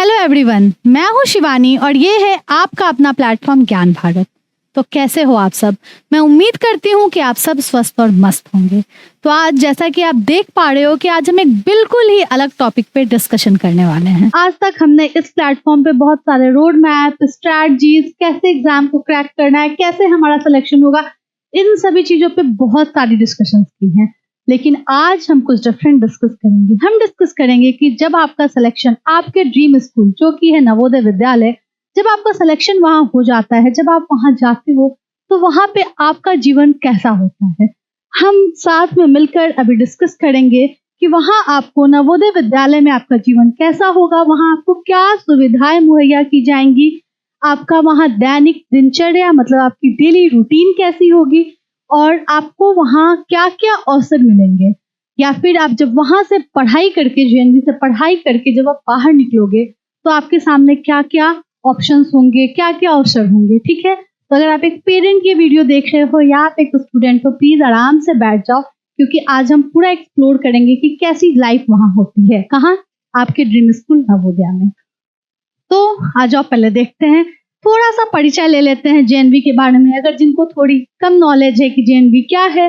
Hello everyone, मैं हूँ शिवानी और ये है आपका अपना प्लेटफॉर्म ज्ञान भारत। तो कैसे हो आप सब? मैं उम्मीद करती हूँ कि आप सब स्वस्थ और मस्त होंगे। तो आज जैसा कि आप देख पा रहे हो कि आज हम एक बिल्कुल ही अलग टॉपिक पे डिस्कशन करने वाले हैं। आज तक हमने इस प्लेटफॉर्म पे बहुत सारे रोड मैप, स्ट्रैटेजीज, कैसे एग्जाम को क्रैक करना है, कैसे हमारा सिलेक्शन होगा, इन सभी चीजों पे बहुत सारी डिस्कशन की हैं। लेकिन आज हम कुछ डिफरेंट डिस्कस करेंगे। हम डिस्कस करेंगे कि जब आपका सिलेक्शन आपके ड्रीम स्कूल जो कि है नवोदय विद्यालय, जब आपका सिलेक्शन वहां हो जाता है, जब आप वहां जाते हो तो वहां पे आपका जीवन कैसा होता है। हम साथ में मिलकर अभी डिस्कस करेंगे कि वहां आपको नवोदय विद्यालय में आपका जीवन कैसा होगा, वहां आपको क्या सुविधाएं मुहैया की जाएंगी, आपका वहां दैनिक दिनचर्या मतलब आपकी डेली रूटीन कैसी होगी और आपको वहाँ क्या क्या अवसर मिलेंगे, या फिर आप जब वहाँ से पढ़ाई करके जेएनवी से पढ़ाई करके जब आप बाहर निकलोगे तो आपके सामने क्या क्या ऑप्शंस होंगे, क्या क्या अवसर होंगे। ठीक है, तो अगर आप एक पेरेंट की वीडियो देख रहे हो या आप एक स्टूडेंट हो, प्लीज आराम से बैठ जाओ, क्योंकि आज हम पूरा एक्सप्लोर करेंगे कि कैसी लाइफ वहाँ होती है, कहाँ, आपके ड्रीम स्कूल नवोदया में। तो आ जाओ पहले देखते हैं, थोड़ा सा परिचय ले लेते हैं जेएनवी के बारे में। अगर जिनको थोड़ी कम नॉलेज है कि जेएनवी क्या है,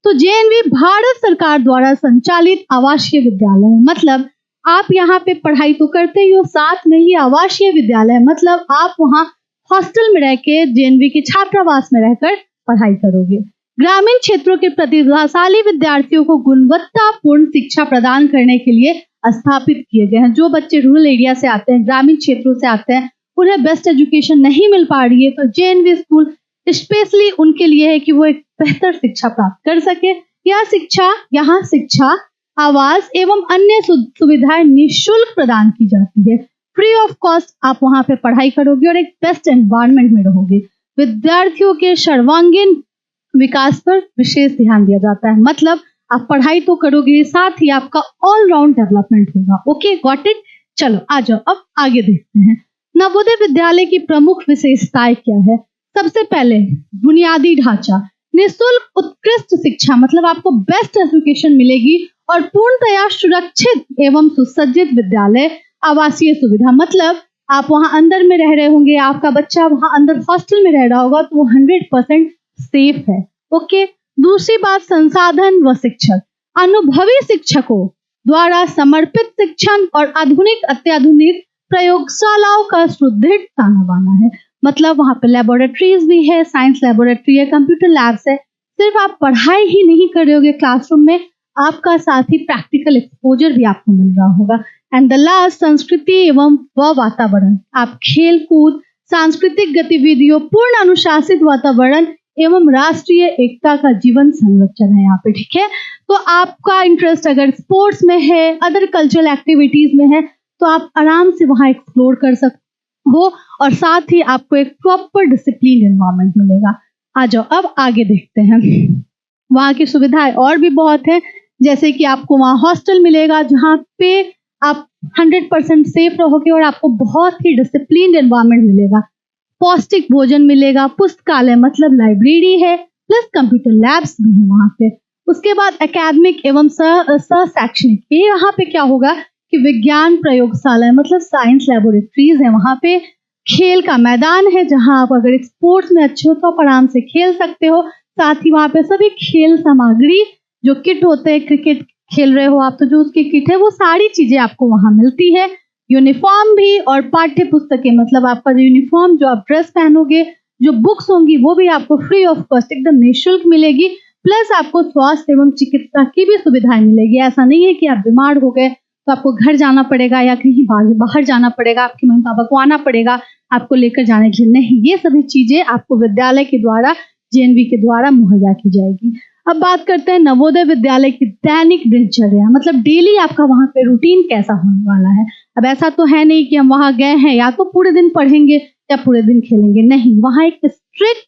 तो जेएनवी भारत सरकार द्वारा संचालित आवासीय विद्यालय है। मतलब आप यहाँ पे पढ़ाई तो करते ही हो, साथ में ही आवासीय विद्यालय है, मतलब आप वहाँ हॉस्टल में रह के जेएनवी के छात्रावास में रहकर पढ़ाई करोगे। ग्रामीण क्षेत्रों के प्रतिभाशाली विद्यार्थियों को गुणवत्तापूर्ण शिक्षा प्रदान करने के लिए स्थापित किए गए हैं। जो बच्चे रूरल एरिया से आते हैं, ग्रामीण क्षेत्रों से आते हैं, उन्हें बेस्ट एजुकेशन नहीं मिल पा रही है, तो जेएनवी स्कूल स्पेशली उनके लिए है कि वो एक बेहतर शिक्षा प्राप्त कर सके। यहाँ शिक्षा, आवास एवं अन्य सुविधाएं निःशुल्क प्रदान की जाती है। फ्री ऑफ कॉस्ट आप वहां पे पढ़ाई करोगे और एक बेस्ट एनवायरनमेंट में रहोगे। विद्यार्थियों के सर्वांगीण विकास पर विशेष ध्यान दिया जाता है। मतलब आप पढ़ाई तो करोगे, साथ ही आपका ऑलराउंड डेवलपमेंट होगा। Okay, got it. चलो आ जाओ, अब आगे देखते हैं नवोदय विद्यालय की प्रमुख विशेषताएं क्या है। सबसे पहले बुनियादी ढांचा, निःशुल्क उत्कृष्ट शिक्षा, मतलब आपको बेस्ट एजुकेशन मिलेगी और पूर्णतया सुरक्षित एवं सुसज्जित विद्यालय। आवासीय सुविधा, मतलब आप वहां अंदर में रह रहे होंगे, आपका बच्चा वहां अंदर हॉस्टल में रह रहा होगा, तो वो 100% सेफ है। ओके, दूसरी बात संसाधन व शिक्षक, अनुभवी शिक्षकों द्वारा समर्पित शिक्षण और अत्याधुनिक प्रयोगशालाओं का सुदृढ़ ताना बाना है। मतलब वहां पे लेबोरेटरीज भी है, साइंस लेबोरेटरी है, कंप्यूटर लैब्स है। सिर्फ आप पढ़ाई ही नहीं करोगे क्लासरूम में, आपका साथ ही प्रैक्टिकल एक्सपोजर भी आपको मिल रहा होगा। एंड द लास्ट संस्कृति एवं वातावरण, आप खेल कूद, सांस्कृतिक गतिविधियों, पूर्ण अनुशासित वातावरण एवं राष्ट्रीय एकता का जीवन संरक्षण है यहाँ पे। ठीक है, तो आपका इंटरेस्ट अगर स्पोर्ट्स में है, अदर कल्चरल एक्टिविटीज में है, तो आप आराम से वहां एक्सप्लोर कर सकते हो और साथ ही आपको एक प्रॉपर डिसिप्लिन एनवायरनमेंट मिलेगा। आ जाओ अब आगे देखते हैं। वहाँ की सुविधाएं और भी बहुत है, जैसे कि आपको वहाँ हॉस्टल मिलेगा जहाँ पे आप 100% सेफ रहोगे और आपको बहुत ही डिसिप्लिन एनवायरनमेंट मिलेगा। पौष्टिक भोजन मिलेगा, पुस्तकालय मतलब लाइब्रेरी है, प्लस कंप्यूटर लैब्स भी है वहाँ पे। उसके बाद एकेडमिक एवं शैक्षणिक, ये यहाँ पे क्या होगा कि विज्ञान प्रयोगशाला मतलब साइंस लेबोरेटरीज है, वहाँ पे खेल का मैदान है जहाँ आप अगर स्पोर्ट्स में अच्छे हो तो आप आराम से खेल सकते हो। साथ ही वहाँ पे सभी खेल सामग्री जो किट होते हैं, क्रिकेट खेल रहे हो आप तो जो उसकी किट है वो सारी चीजें आपको वहाँ मिलती है। यूनिफॉर्म भी और पाठ्य पुस्तकें, मतलब आपका जो यूनिफॉर्म, जो आप ड्रेस पहनोगे, जो बुक्स होंगी वो भी आपको फ्री ऑफ कॉस्ट एकदम निःशुल्क मिलेगी। प्लस आपको स्वास्थ्य एवं चिकित्सा की भी सुविधाएं मिलेगी। ऐसा नहीं है कि आप बीमार हो गए तो आपको घर जाना पड़ेगा या कहीं बाहर जाना पड़ेगा, आपके मम्मी पापा को आना पड़ेगा आपको लेकर जाने के लिए, नहीं, ये सभी चीजें आपको विद्यालय के द्वारा, जेएनवी के द्वारा मुहैया की जाएगी। अब बात करते हैं नवोदय विद्यालय की दैनिक दिनचर्या, मतलब डेली आपका वहाँ पे रूटीन कैसा होने वाला है। अब ऐसा तो है नहीं कि हम वहाँ गए हैं या तो पूरे दिन पढ़ेंगे या पूरे दिन खेलेंगे, नहीं, वहाँ एक strict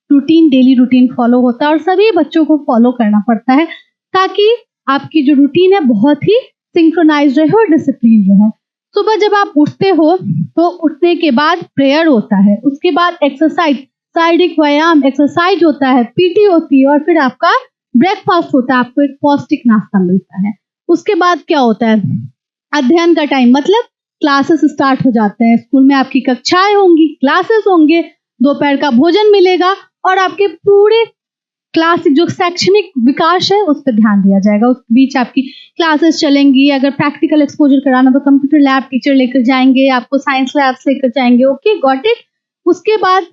routine, daily routine follow होता है और सभी बच्चों को फॉलो करना पड़ता है ताकि आपकी जो रूटीन है बहुत ही सिंक्रोनाइज रहे और डिसिप्लिन रहे। सुबह जब आप उठते हो तो उठने के बाद प्रेयर होता है, उसके बाद एक्सरसाइज, शारीरिक व्यायाम एक्सरसाइज होता है, पीटी होती है और फिर आपका ब्रेकफास्ट होता है, आपको एक पौष्टिक नाश्ता मिलता है। उसके बाद क्या होता है, अध्ययन का टाइम, मतलब क्लासेस स्टार्ट हो जाते हैं। स्कूल में आपकी कक्षाएं होंगी, क्लासेस होंगे, दोपहर का भोजन मिलेगा और आपके पूरे क्लास जो शैक्षणिक विकास है उस पर ध्यान दिया जाएगा। उस बीच आपकी क्लासेस चलेंगी। अगर प्रैक्टिकल एक्सपोजर कराना तो कंप्यूटर लैब टीचर लेकर जाएंगे, आपको साइंस लैब्स लेकर जाएंगे। Okay, got it. उसके बाद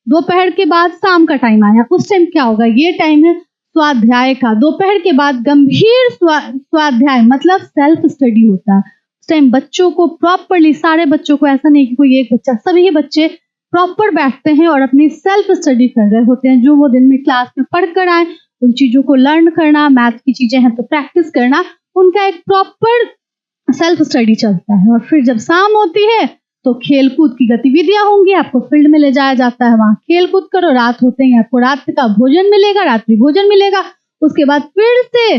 दोपहर के बाद शाम का टाइम आया। उस टाइम क्या होगा? ये टाइम है स्वाध्याय का। दोपहर के बाद गंभीर स्वाध्याय मतलब सेल्फ स्टडी होता है। उस टाइम बच्चों को प्रॉपरली, सारे बच्चों को, ऐसा नहीं कि कोई एक बच्चा, सभी बच्चे प्रॉपर बैठते हैं और अपनी सेल्फ स्टडी कर रहे होते हैं। जो वो दिन में क्लास में पढ़ कर आए उन चीजों को लर्न करना, मैथ की चीजें हैं तो प्रैक्टिस करना, उनका एक प्रॉपर सेल्फ स्टडी चलता है। और फिर जब शाम होती है तो खेल कूद की गतिविधियां होंगी। आपको फील्ड में ले जाया जाता है, वहां खेल कूद करो। रात होते ही आपको रात का भोजन मिलेगा, रात्रि भोजन मिलेगा। उसके बाद फिर से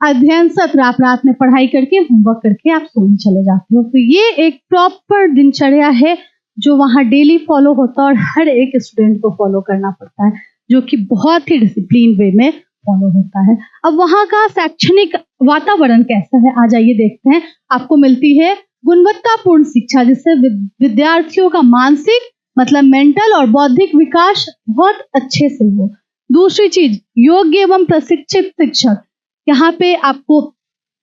अध्ययन सत्र, आप रात में पढ़ाई करके होमवर्क करके आप सोने चले जाते हो। तो ये एक प्रॉपर दिनचर्या है जो वहाँ डेली फॉलो होता है और हर एक स्टूडेंट को फॉलो करना पड़ता है, जो कि बहुत ही डिसिप्लिन वे में फॉलो होता है। अब वहाँ का शैक्षणिक वातावरण कैसा है, आ जाइए देखते हैं। आपको मिलती है गुणवत्तापूर्ण शिक्षा, जिससे विद्यार्थियों का मानसिक मतलब मेंटल और बौद्धिक विकास बहुत अच्छे से हो। दूसरी चीज, योग्य एवं प्रशिक्षित शिक्षक। यहाँ पे आपको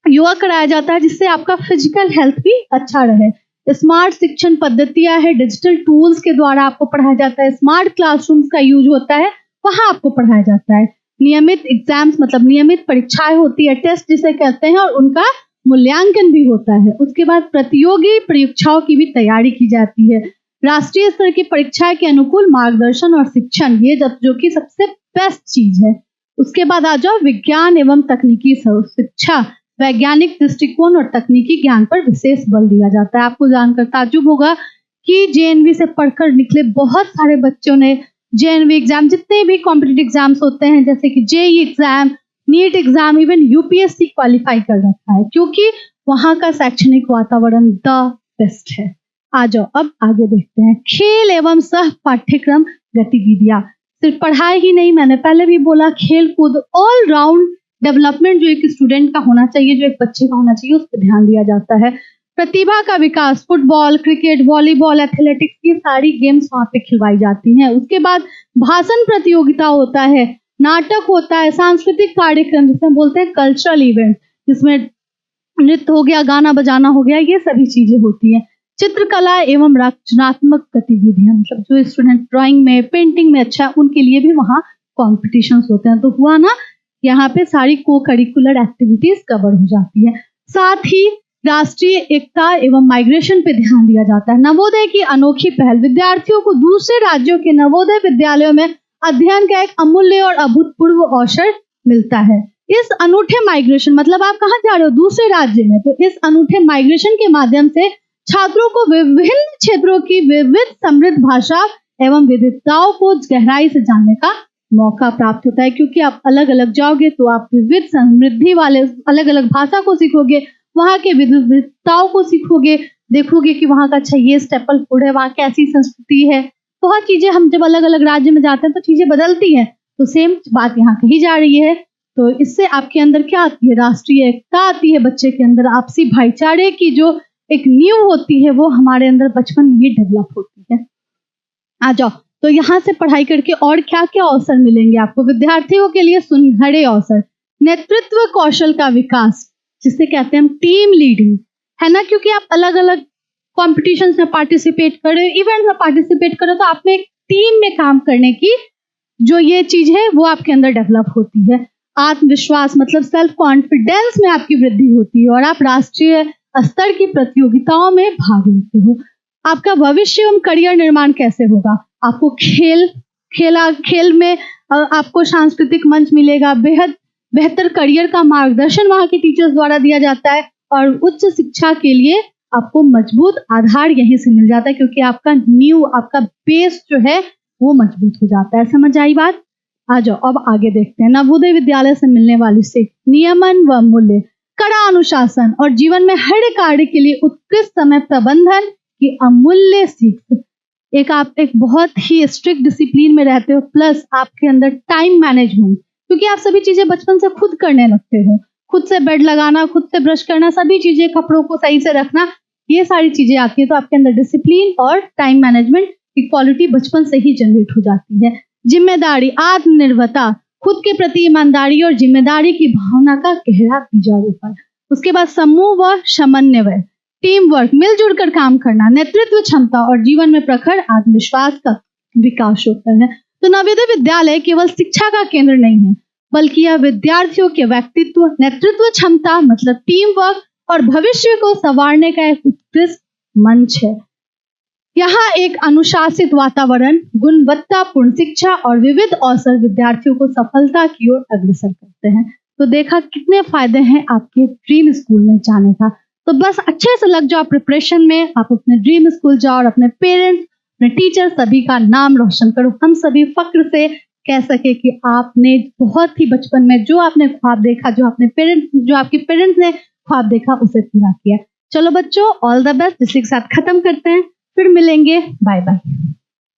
योगा कराया जाता है जिससे आपका फिजिकल हेल्थ भी अच्छा रहे। स्मार्ट शिक्षण पद्धतियां है, डिजिटल टूल्स के द्वारा आपको पढ़ाया जाता है। स्मार्ट क्लासरूम्स का यूज होता है, वहां आपको पढ़ाया जाता है। नियमित एग्जाम्स मतलब नियमित परीक्षाएं होती है, टेस्ट जिसे कहते हैं, और उनका मूल्यांकन भी होता है। उसके बाद प्रतियोगी परीक्षाओं की भी तैयारी की जाती है। राष्ट्रीय स्तर की परीक्षा के अनुकूल मार्गदर्शन और शिक्षण, ये जो कि सबसे बेस्ट चीज है। उसके बाद आ जाओ विज्ञान एवं तकनीकी शिक्षा। वैज्ञानिक दृष्टिकोण और तकनीकी ज्ञान पर विशेष बल दिया जाता है। आपको जानकर ताज्जुब होगा कि जेएनवी से पढ़कर निकले बहुत सारे बच्चों ने जेएनवी एग्जाम, जितने भी कॉम्पिटिटिव एग्जाम्स होते हैं जैसे कि JEE exam, NEET exam, even UPSC qualify कर रखा है, क्योंकि वहां का शैक्षणिक वातावरण द बेस्ट है। आ जाओ अब आगे देखते हैं खेल एवं सह पाठ्यक्रम गतिविधियां। सिर्फ पढ़ाई ही नहीं, मैंने पहले भी बोला, खेल कूद, ऑल राउंड डेवलपमेंट जो एक स्टूडेंट का होना चाहिए, जो एक बच्चे का होना चाहिए, उस पर ध्यान दिया जाता है। प्रतिभा का विकास, फुटबॉल, क्रिकेट, वॉलीबॉल, एथलेटिक्स, ये सारी गेम्स वहाँ पे खिलवाई जाती हैं। उसके बाद भाषण प्रतियोगिता होता है, नाटक होता है, सांस्कृतिक कार्यक्रम जिसे बोलते हैं कल्चरल इवेंट, जिसमें नृत्य हो गया, गाना बजाना हो गया, ये सभी चीजें होती हैं। चित्रकला एवं रचनात्मक गतिविधियां, मतलब जो स्टूडेंट ड्राइंग में, पेंटिंग में अच्छा, उनके लिए भी वहाँ कॉम्पिटिशन्स होते हैं। तो हुआ ना, यहाँ पे सारी को करिकुलर एक्टिविटीज कवर हो जाती है। साथ ही राष्ट्रीय एकता एवं माइग्रेशन पे ध्यान दिया जाता है। नवोदय की अनोखी पहल, विद्यार्थियों को दूसरे राज्यों के नवोदय विद्यालयों में अध्ययन का एक अमूल्य और अभूतपूर्व अवसर मिलता है। इस अनूठे माइग्रेशन मतलब आप कहाँ जा रहे हो? दूसरे राज्य में। तो इस अनूठे माइग्रेशन के माध्यम से छात्रों को विभिन्न क्षेत्रों की विविध समृद्ध भाषा एवं विविधताओं को गहराई से जानने का मौका प्राप्त होता है, क्योंकि आप अलग अलग जाओगे तो आप विविध समृद्धि वाले अलग अलग भाषा को सीखोगे, वहाँ के विविधताओं को सीखोगे, देखोगे कि वहाँ का अच्छा ये स्टेपल फूड है, वहाँ कैसी संस्कृति है। बहुत चीजें, हम जब अलग अलग राज्य में जाते हैं तो चीजें बदलती हैं, तो सेम बात यहाँ कही जा रही है। तो इससे आपके अंदर क्या आती है? राष्ट्रीय एकता आती है, बच्चे के अंदर आपसी भाईचारे की जो एक नींव होती है वो हमारे अंदर बचपन में ही डेवलप होती है। आ जाओ, तो यहाँ से पढ़ाई करके और क्या क्या अवसर मिलेंगे आपको? विद्यार्थियों के लिए सुनहरे अवसर, नेतृत्व कौशल का विकास जिसे कहते हैं हम टीम लीडिंग, है ना, क्योंकि आप अलग अलग कॉम्पिटिशन्स में पार्टिसिपेट करें, इवेंट में पार्टिसिपेट करें, तो आप में एक टीम में काम करने की जो ये चीज है वो आपके अंदर डेवलप होती है। आत्मविश्वास मतलब सेल्फ कॉन्फिडेंस में आपकी वृद्धि होती है और आप राष्ट्रीय स्तर की प्रतियोगिताओं में भाग लेते हो। आपका भविष्य एवं करियर निर्माण कैसे होगा? आपको खेल में आपको सांस्कृतिक मंच मिलेगा, बेहतर करियर का मार्गदर्शन वहाँ के टीचर्स द्वारा दिया जाता है और उच्च शिक्षा के लिए आपको मजबूत आधार यहीं से मिल जाता है, क्योंकि आपका आपका बेस जो है वो मजबूत हो जाता है। समझ आई बात? आ जाओ अब आगे देखते हैं। नवोदय विद्यालय से मिलने वाली सीख, नियमन व मूल्य, कड़ा अनुशासन और जीवन में हर कार्य के लिए उत्कृष्ट समय प्रबंधन की अमूल्य सीख। आप एक बहुत ही स्ट्रिक्ट डिसिप्लिन में रहते हो, प्लस आपके अंदर टाइम मैनेजमेंट, क्योंकि आप सभी चीजें बचपन से खुद करने लगते हो, खुद से बेड लगाना, खुद से ब्रश करना, सभी चीजें, कपड़ों को सही से रखना, ये सारी चीजें आती हैं तो आपके अंदर डिसिप्लिन और टाइम मैनेजमेंट की क्वालिटी बचपन से ही जनरेट हो जाती है। जिम्मेदारी, आत्मनिर्भरता, खुद के प्रति ईमानदारी और जिम्मेदारी की भावना का गहरा बीजारोपण। उसके बाद समूह व समन्वय, टीम वर्क, मिलजुल कर काम करना, नेतृत्व क्षमता और जीवन में प्रखर आत्मविश्वास का विकास होता है। तो नवोदय विद्यालय केवल शिक्षा का केंद्र नहीं है, बल्कि यह विद्यार्थियों के व्यक्तित्व, नेतृत्व क्षमता मतलब टीम वर्क और भविष्य को संवारने का एक उत्कृष्ट मंच है। यहाँ एक अनुशासित वातावरण, गुणवत्तापूर्ण शिक्षा और विविध अवसर विद्यार्थियों को सफलता की ओर अग्रसर करते हैं। तो देखा कितने फायदे हैं आपके ड्रीम स्कूल में जाने का। तो बस अच्छे से लग जाओ प्रिपरेशन में, आप अपने ड्रीम स्कूल जाओ और अपने पेरेंट्स, अपने टीचर सभी का नाम रोशन करो। हम सभी फक्र से कह सके कि आपने बहुत ही बचपन में जो आपने ख्वाब देखा, जो आपके पेरेंट्स ने ख्वाब देखा, उसे पूरा किया। चलो बच्चों, ऑल द बेस्ट। इसी के साथ खत्म करते हैं, फिर मिलेंगे। Bye bye.